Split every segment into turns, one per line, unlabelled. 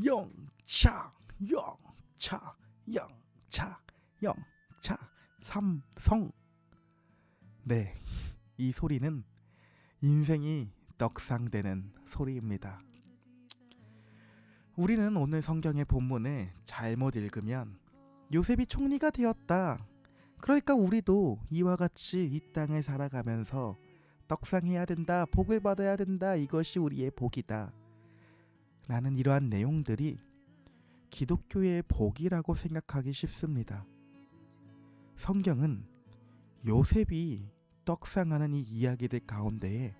영차 영차 영차 영차 삼성. 네, 이 소리는 인생이 떡상되는 소리입니다. 우리는 오늘 성경의 본문을 잘못 읽으면 요셉이 총리가 되었다, 그러니까 우리도 이와 같이 이 땅을 살아가면서 떡상해야 된다, 복을 받아야 된다, 이것이 우리의 복이다 라는 이러한 내용들이 기독교의 복이라고 생각하기 쉽습니다. 성경은 요셉이 떡상하는 이 이야기들 가운데에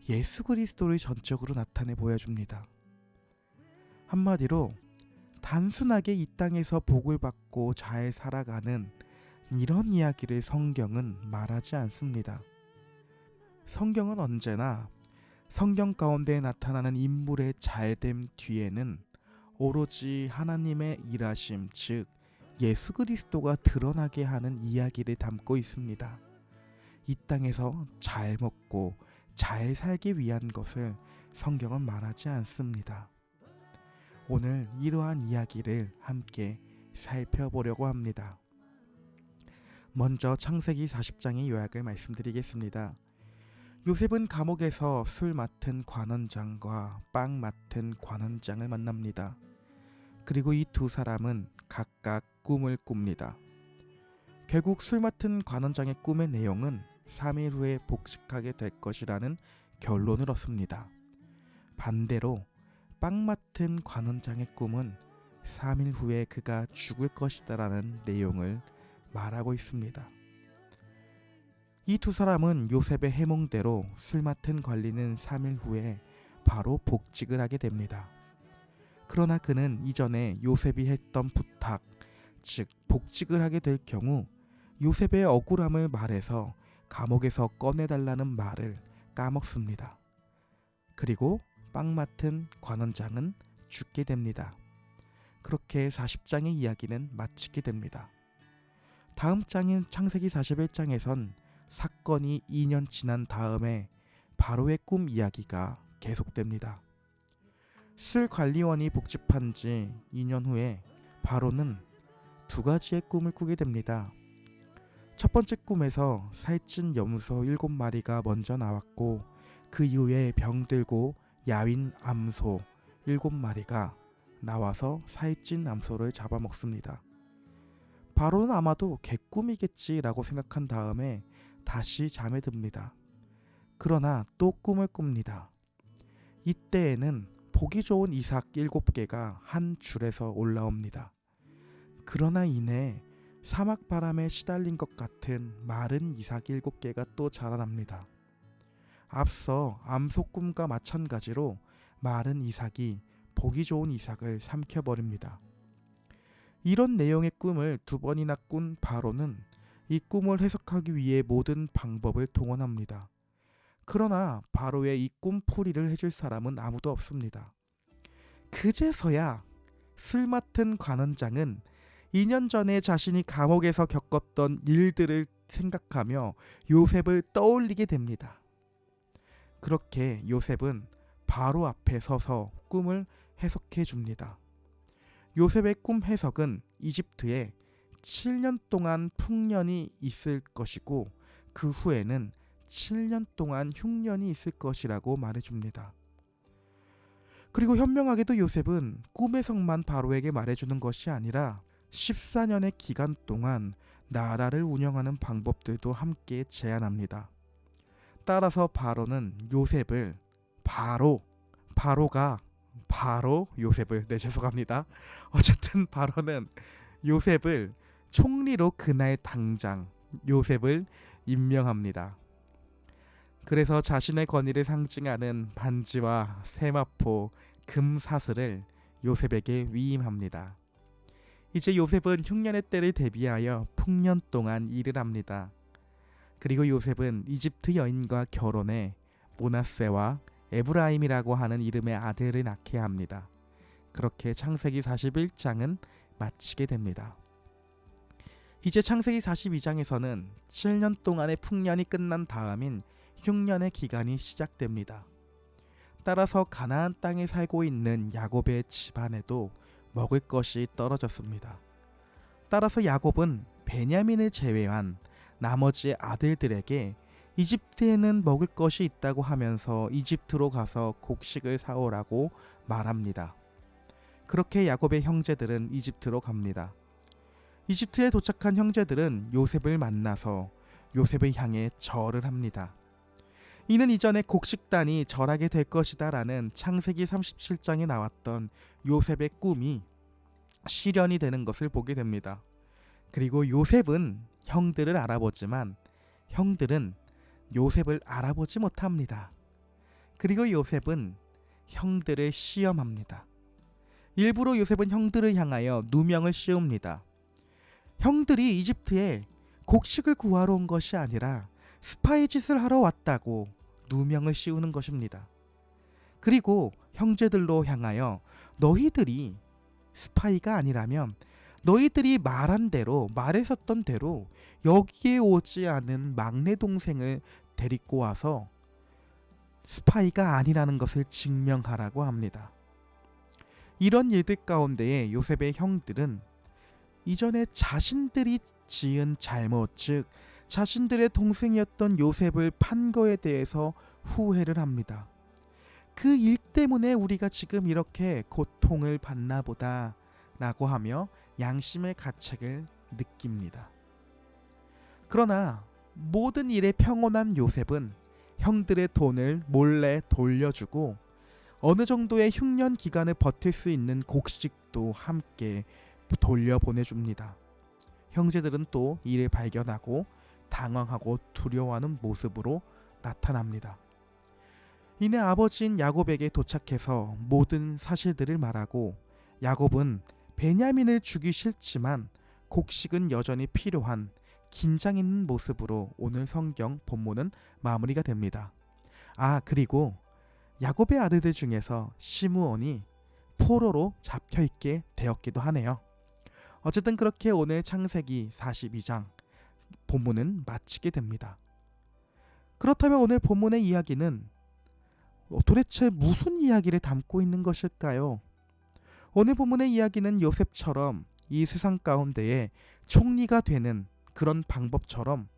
예수 그리스도를 전적으로 나타내 보여줍니다. 한마디로 단순하게 이 땅에서 복을 받고 잘 살아가는 이런 이야기를 성경은 말하지 않습니다. 성경은 언제나 성경 가운데 나타나는 인물의 잘됨 뒤에는 오로지 하나님의 일하심, 즉 예수 그리스도가 드러나게 하는 이야기를 담고 있습니다. 이 땅에서 잘 먹고 잘 살기 위한 것을 성경은 말하지 않습니다. 오늘 이러한 이야기를 함께 살펴보려고 합니다. 먼저 창세기 40장의 요약을 말씀드리겠습니다. 요셉은 감옥에서 술 맡은 관원장과 빵 맡은 관원장을 만납니다. 그리고 이 두 사람은 각각 꿈을 꿉니다. 결국 술 맡은 관원장의 꿈의 내용은 3일 후에 복직하게 될 것이라는 결론을 얻습니다. 반대로 빵 맡은 관원장의 꿈은 3일 후에 그가 죽을 것이다라는 내용을 말하고 있습니다. 이 두 사람은 요셉의 해몽대로 술 맡은 관리는 3일 후에 바로 복직을 하게 됩니다. 그러나 그는 이전에 요셉이 했던 부탁, 즉 복직을 하게 될 경우 요셉의 억울함을 말해서 감옥에서 꺼내달라는 말을 까먹습니다. 그리고 빵 맡은 관원장은 죽게 됩니다. 그렇게 40장의 이야기는 마치게 됩니다. 다음 장인 창세기 41장에선 사건이 2년 지난 다음에 바로의 꿈 이야기가 계속됩니다. 술 관리원이 복직한 지 2년 후에 바로는 두 가지의 꿈을 꾸게 됩니다. 첫 번째 꿈에서 살찐 염소 7마리가 먼저 나왔고, 그 이후에 병들고 야윈 암소 7마리가 나와서 살찐 암소를 잡아먹습니다. 바로는 아마도 개꿈이겠지라고 생각한 다음에 다시 잠에 듭니다. 그러나 또 꿈을 꿉니다. 이때에는 보기 좋은 이삭 7개가 한 줄에서 올라옵니다. 그러나 이내 사막 바람에 시달린 것 같은 마른 이삭 7개가 또 자라납니다. 앞서 암소 꿈과 마찬가지로 마른 이삭이 보기 좋은 이삭을 삼켜버립니다. 이런 내용의 꿈을 두 번이나 꾼 바로는 이 꿈을 해석하기 위해 모든 방법을 동원합니다. 그러나 바로의 이 꿈풀이를 해줄 사람은 아무도 없습니다. 그제서야 술 맡은 관원장은 2년 전에 자신이 감옥에서 겪었던 일들을 생각하며 요셉을 떠올리게 됩니다. 그렇게 요셉은 바로 앞에 서서 꿈을 해석해 줍니다. 요셉의 꿈 해석은 이집트에 7년 동안 풍년이 있을 것이고 그 후에는 7년 동안 흉년이 있을 것이라고 말해줍니다. 그리고 현명하게도 요셉은 꿈의 해석만 바로에게 말해주는 것이 아니라 14년의 기간 동안 나라를 운영하는 방법들도 함께 제안합니다. 따라서 바로는 요셉을 죄송합니다. 어쨌든 바로는 요셉을 총리로 그날 당장 요셉을 임명합니다. 그래서 자신의 권위를 상징하는 반지와 세마포, 금사슬을 요셉에게 위임합니다. 이제 요셉은 흉년의 때를 대비하여 풍년 동안 일을 합니다. 그리고 요셉은 이집트 여인과 결혼해 모나세와 에브라임이라고 하는 이름의 아들을 낳게 합니다. 그렇게 창세기 41장은 마치게 됩니다. 이제 창세기 42장에서는 7년 동안의 풍년이 끝난 다음인 흉년의 기간이 시작됩니다. 따라서 가나안 땅에 살고 있는 야곱의 집안에도 먹을 것이 떨어졌습니다. 따라서 야곱은 베냐민을 제외한 나머지 아들들에게 이집트에는 먹을 것이 있다고 하면서 이집트로 가서 곡식을 사오라고 말합니다. 그렇게 야곱의 형제들은 이집트로 갑니다. 이집트에 도착한 형제들은 요셉을 만나서 요셉을 향해 절을 합니다. 이는 이전에 곡식단이 절하게 될 것이다 라는 창세기 37장에 나왔던 요셉의 꿈이 실현이 되는 것을 보게 됩니다. 그리고 요셉은 형들을 알아보지만 형들은 요셉을 알아보지 못합니다. 그리고 요셉은 형들을 시험합니다. 일부러 요셉은 형들을 향하여 누명을 씌웁니다. 형들이 이집트에 곡식을 구하러 온 것이 아니라 스파이 짓을 하러 왔다고 누명을 씌우는 것입니다. 그리고 형제들로 향하여 너희들이 스파이가 아니라면 너희들이 말한 대로 말했었던 대로 여기에 오지 않은 막내 동생을 데리고 와서 스파이가 아니라는 것을 증명하라고 합니다. 이런 일들 가운데에 요셉의 형들은 이전에 자신들이 지은 잘못, 즉 자신들의 동생이었던 요셉을 판 거에 대해서 후회를 합니다. 그 일 때문에 우리가 지금 이렇게 고통을 받나 보다 라고 하며 양심의 가책을 느낍니다. 그러나 모든 일에 평온한 요셉은 형들의 돈을 몰래 돌려주고 어느 정도의 흉년 기간을 버틸 수 있는 곡식도 함께 돌려보내줍니다. 형제들은 또 이를 발견하고 당황하고 두려워하는 모습으로 나타납니다. 이내 아버지인 야곱에게 도착해서 모든 사실들을 말하고 야곱은 베냐민을 주기 싫지만 곡식은 여전히 필요한 긴장 있는 모습으로 오늘 성경 본문은 마무리가 됩니다. 그리고 야곱의 아들들 중에서 시므온이 포로로 잡혀있게 되었기도 하네요. 어쨌든 그렇게 오늘 창세기 42장 본문은 마치게 됩니다. 그렇다면 오늘 본문의 이야기는 도대체 무슨 이야기를 담고 있는 것일까요? 오늘 본문의 이야기는 요셉처럼 이 세상 가운데에 총리가 되는 그런 방법처럼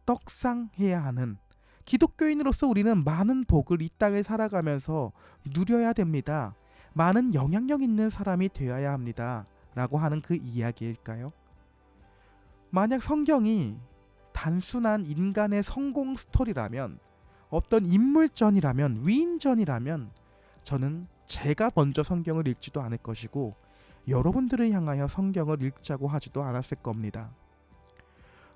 떡상해야 하는 기독교인으로서 우리는 많은 복을 이 땅을 살아가면서 누려야 됩니다. 많은 영향력 있는 사람이 되어야 합니다. 라고 하는 그 이야기일까요? 만약 성경이 단순한 인간의 성공 스토리라면, 어떤 인물전이라면, 위인전이라면 저는 제가 먼저 성경을 읽지도 않을 것이고 여러분들을 향하여 성경을 읽자고 하지도 않았을 겁니다.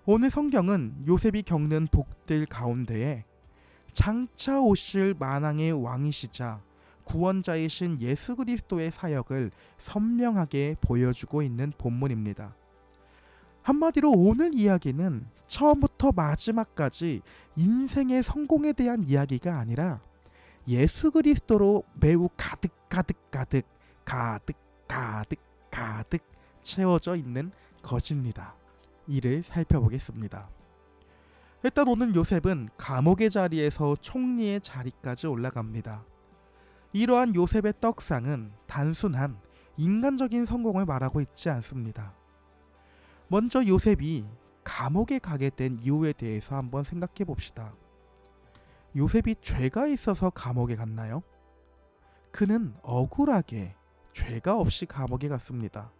오늘 성경은 요셉이 겪는 복들 가운데에 장차 오실 만왕의 왕이시자 구원자이신 예수 그리스도의 사역을 선명하게 보여주고 있는 본문입니다. 한마디로 오늘 이야기는 처음부터 마지막까지 인생의 성공에 대한 이야기가 아니라 예수 그리스도로 매우 가득 채워져 있는 것입니다. 이를 살펴보겠습니다. 일단 오늘 요셉은 감옥의 자리에서 총리의 자리까지 올라갑니다. 이러한 요셉의 떡상은 단순한 인간적인 성공을 말하고 있지 않습니다. 먼저 요셉이 감옥에 가게 된 이유에 대해서 한번 생각해 봅시다. 요셉이 죄가 있어서 감옥에 갔나요? 그는 억울하게 죄가 없이 감옥에 갔습니다.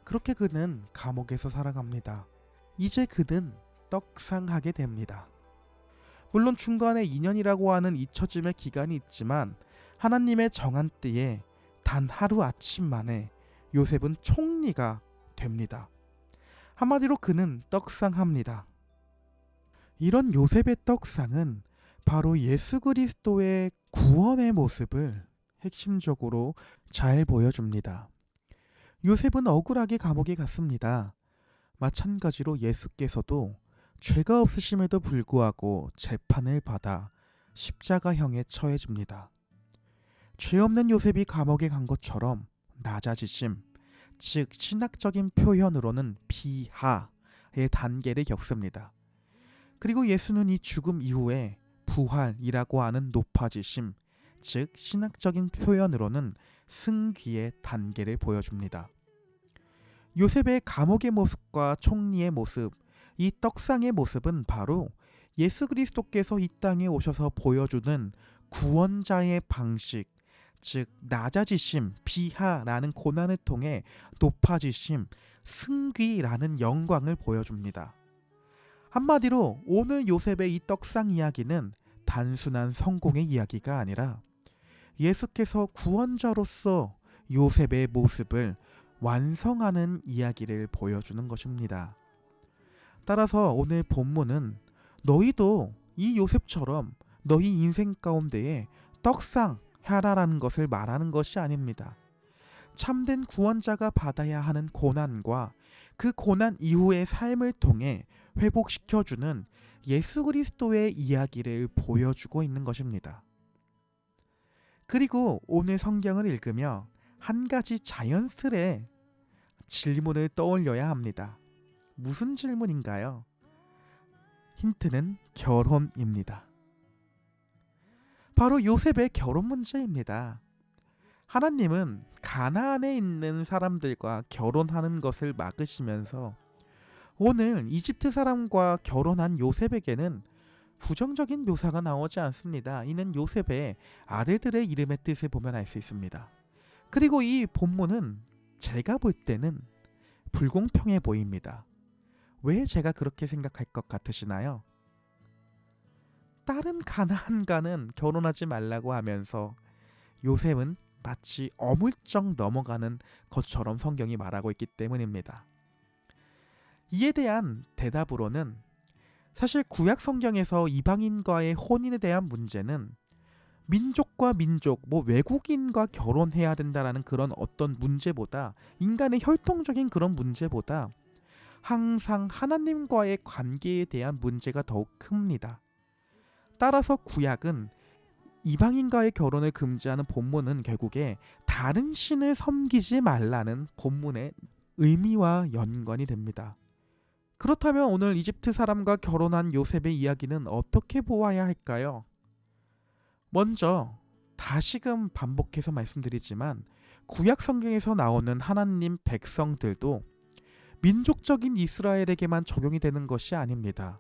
그렇게 그는 감옥에서 살아갑니다. 이제 그는 떡상하게 됩니다. 물론 중간에 2년이라고 하는 잊혀짐의 기간이 있지만 하나님의 정한 때에 단 하루 아침 만에 요셉은 총리가 됩니다. 한마디로 그는 떡상합니다. 이런 요셉의 떡상은 바로 예수 그리스도의 구원의 모습을 핵심적으로 잘 보여줍니다. 요셉은 억울하게 감옥에 갔습니다. 마찬가지로 예수께서도 죄가 없으심에도 불구하고 재판을 받아 십자가형에 처해집니다. 죄 없는 요셉이 감옥에 간 것처럼 낮아지심, 즉 신학적인 표현으로는 비하의 단계를 겪습니다. 그리고 예수는 이 죽음 이후에 부활이라고 하는 높아지심, 즉 신학적인 표현으로는 승귀의 단계를 보여줍니다. 요셉의 감옥의 모습과 총리의 모습, 이 떡상의 모습은 바로 예수 그리스도께서 이 땅에 오셔서 보여주는 구원자의 방식, 즉 낮아지심, 비하라는 고난을 통해 높아지심, 승귀라는 영광을 보여줍니다. 한마디로 오늘 요셉의 이 떡상 이야기는 단순한 성공의 이야기가 아니라 예수께서 구원자로서 요셉의 모습을 완성하는 이야기를 보여주는 것입니다. 따라서 오늘 본문은 너희도 이 요셉처럼 너희 인생 가운데에 떡상하라라는 것을 말하는 것이 아닙니다. 참된 구원자가 받아야 하는 고난과 그 고난 이후의 삶을 통해 회복시켜주는 예수 그리스도의 이야기를 보여주고 있는 것입니다. 그리고 오늘 성경을 읽으며 한 가지 자연스레 질문을 떠올려야 합니다. 무슨 질문인가요? 힌트는 결혼입니다. 바로 요셉의 결혼 문제입니다. 하나님은 가나안에 있는 사람들과 결혼하는 것을 막으시면서 오늘 이집트 사람과 결혼한 요셉에게는 부정적인 묘사가 나오지 않습니다. 이는 요셉의 아들들의 이름의 뜻을 보면 알 수 있습니다. 그리고 이 본문은 제가 볼 때는 불공평해 보입니다. 왜 제가 그렇게 생각할 것 같으시나요? 다른 가나안과는 결혼하지 말라고 하면서 요셉은 마치 어물쩍 넘어가는 것처럼 성경이 말하고 있기 때문입니다. 이에 대한 대답으로는 사실 구약 성경에서 이방인과의 혼인에 대한 문제는 민족과 민족, 외국인과 결혼해야 된다라는 그런 어떤 문제보다, 인간의 혈통적인 그런 문제보다 항상 하나님과의 관계에 대한 문제가 더욱 큽니다. 따라서 구약은 이방인과의 결혼을 금지하는 본문은 결국에 다른 신을 섬기지 말라는 본문의 의미와 연관이 됩니다. 그렇다면 오늘 이집트 사람과 결혼한 요셉의 이야기는 어떻게 보아야 할까요? 먼저 다시금 반복해서 말씀드리지만 구약 성경에서 나오는 하나님 백성들도 민족적인 이스라엘에게만 적용이 되는 것이 아닙니다.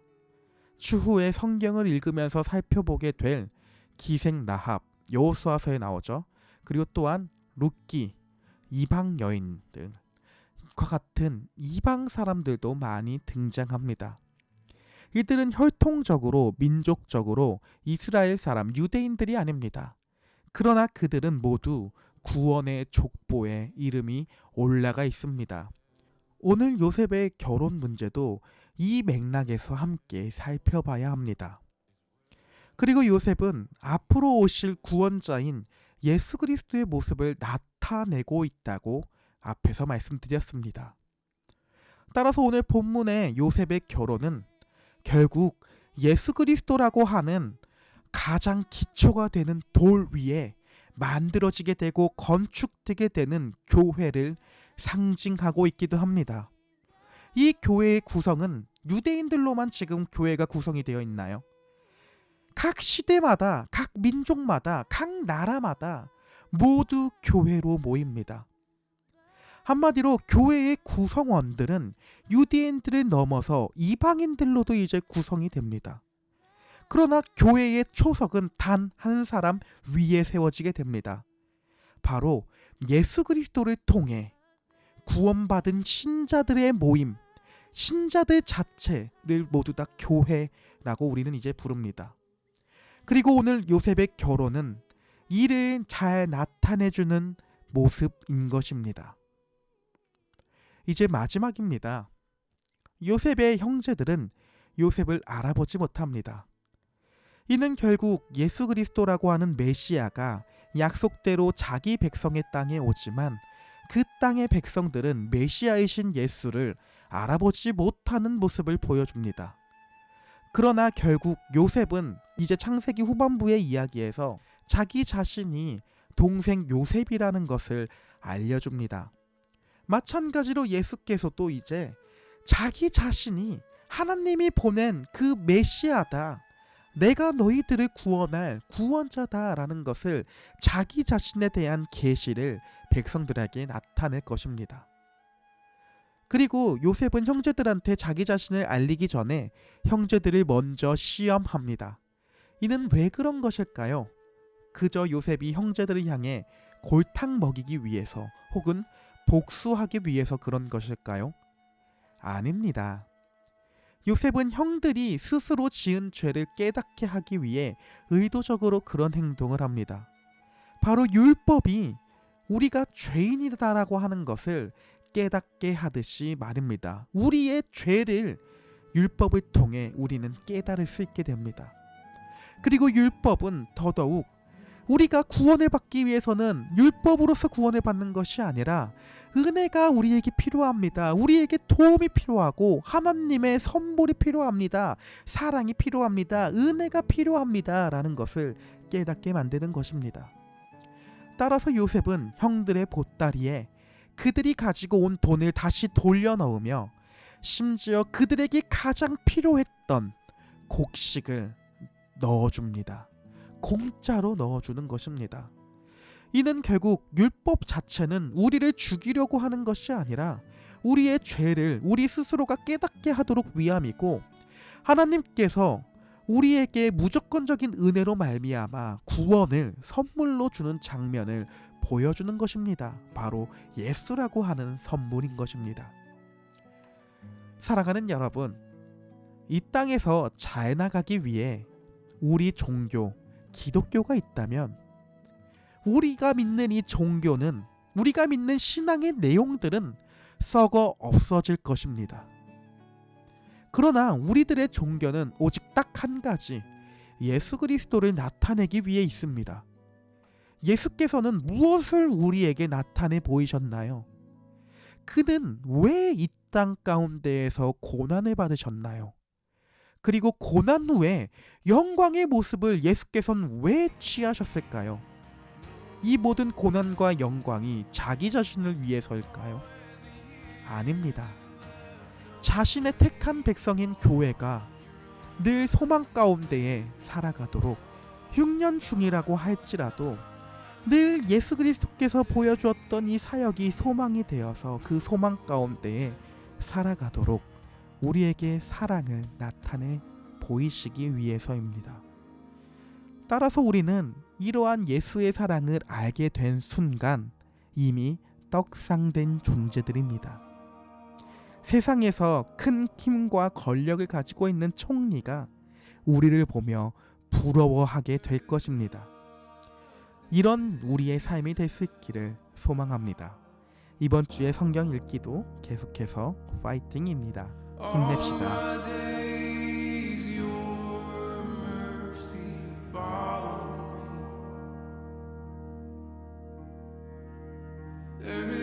추후에 성경을 읽으면서 살펴보게 될 기생 라합, 여호수아서에 나오죠. 그리고 또한 룻기, 이방 여인 등과 같은 이방 사람들도 많이 등장합니다. 이들은 혈통적으로 민족적으로 이스라엘 사람 유대인들이 아닙니다. 그러나 그들은 모두 구원의 족보에 이름이 올라가 있습니다. 오늘 요셉의 결혼 문제도 이 맥락에서 함께 살펴봐야 합니다. 그리고 요셉은 앞으로 오실 구원자인 예수 그리스도의 모습을 나타내고 있다고 앞에서 말씀드렸습니다. 따라서 오늘 본문의 요셉의 결혼은 결국 예수 그리스도라고 하는 가장 기초가 되는 돌 위에 만들어지게 되고 건축되게 되는 교회를 상징하고 있기도 합니다. 이 교회의 구성은 유대인들로만 지금 교회가 구성이 되어 있나요? 각 시대마다, 각 민족마다, 각 나라마다 모두 교회로 모입니다. 한마디로 교회의 구성원들은 유대인들을 넘어서 이방인들로도 이제 구성이 됩니다. 그러나 교회의 초석은 단 한 사람 위에 세워지게 됩니다. 바로 예수 그리스도를 통해 구원받은 신자들의 모임, 신자들 자체를 모두 다 교회라고 우리는 이제 부릅니다. 그리고 오늘 요셉의 결혼은 이를 잘 나타내주는 모습인 것입니다. 이제 마지막입니다. 요셉의 형제들은 요셉을 알아보지 못합니다. 이는 결국 예수 그리스도라고 하는 메시아가 약속대로 자기 백성의 땅에 오지만 그 땅의 백성들은 메시아이신 예수를 알아보지 못하는 모습을 보여줍니다. 그러나 결국 요셉은 이제 창세기 후반부의 이야기에서 자기 자신이 동생 요셉이라는 것을 알려줍니다. 마찬가지로 예수께서도 이제 자기 자신이 하나님이 보낸 그 메시아다 내가 너희들을 구원할 구원자다라는 것을 자기 자신에 대한 계시를 백성들에게 나타낼 것입니다. 그리고 요셉은 형제들한테 자기 자신을 알리기 전에 형제들을 먼저 시험합니다. 이는 왜 그런 것일까요? 그저 요셉이 형제들을 향해 골탕 먹이기 위해서 혹은 복수하기 위해서 그런 것일까요? 아닙니다. 요셉은 형들이 스스로 지은 죄를 깨닫게 하기 위해 의도적으로 그런 행동을 합니다. 바로 율법이 우리가 죄인이다라고 하는 것을 깨닫게 하듯이 말입니다. 우리의 죄를 율법을 통해 우리는 깨달을 수 있게 됩니다. 그리고 율법은 더더욱 우리가 구원을 받기 위해서는 율법으로서 구원을 받는 것이 아니라 은혜가 우리에게 필요합니다. 우리에게 도움이 필요하고 하나님의 선물이 필요합니다. 사랑이 필요합니다. 은혜가 필요합니다. 라는 것을 깨닫게 만드는 것입니다. 따라서 요셉은 형들의 보따리에 그들이 가지고 온 돈을 다시 돌려넣으며 심지어 그들에게 가장 필요했던 곡식을 넣어줍니다. 공짜로 넣어주는 것입니다. 이는 결국 율법 자체는 우리를 죽이려고 하는 것이 아니라 우리의 죄를 우리 스스로가 깨닫게 하도록 위함이고, 하나님께서 우리에게 무조건적인 은혜로 말미암아 구원을 선물로 주는 장면을 보여주는 것입니다. 바로 예수라고 하는 선물인 것입니다. 사랑하는 여러분, 이 땅에서 잘 나가기 위해 우리 종교, 기독교가 있다면 우리가 믿는 이 종교는, 우리가 믿는 신앙의 내용들은 썩어 없어질 것입니다. 그러나 우리들의 종교는 오직 딱 한 가지, 예수 그리스도를 나타내기 위해 있습니다. 예수께서는 무엇을 우리에게 나타내 보이셨나요? 그는 왜 이 땅 가운데에서 고난을 받으셨나요? 그리고 고난 후에 영광의 모습을 예수께서는 왜 취하셨을까요? 이 모든 고난과 영광이 자기 자신을 위해서일까요? 아닙니다. 자신의 택한 백성인 교회가 늘 소망 가운데에 살아가도록 6년 중이라고 할지라도 늘 예수 그리스도께서 보여주었던 이 사역이 소망이 되어서 그 소망 가운데에 살아가도록 우리에게 사랑을 나타내 보이시기 위해서입니다. 따라서 우리는 이러한 예수의 사랑을 알게 된 순간 이미 떡상된 존재들입니다. 세상에서 큰 힘과 권력을 가지고 있는 총리가 우리를 보며 부러워하게 될 것입니다. 이런 우리의 삶이 될 수 있기를 소망합니다. 이번 주에 성경 읽기도 계속해서 파이팅입니다. 힘냅시다. There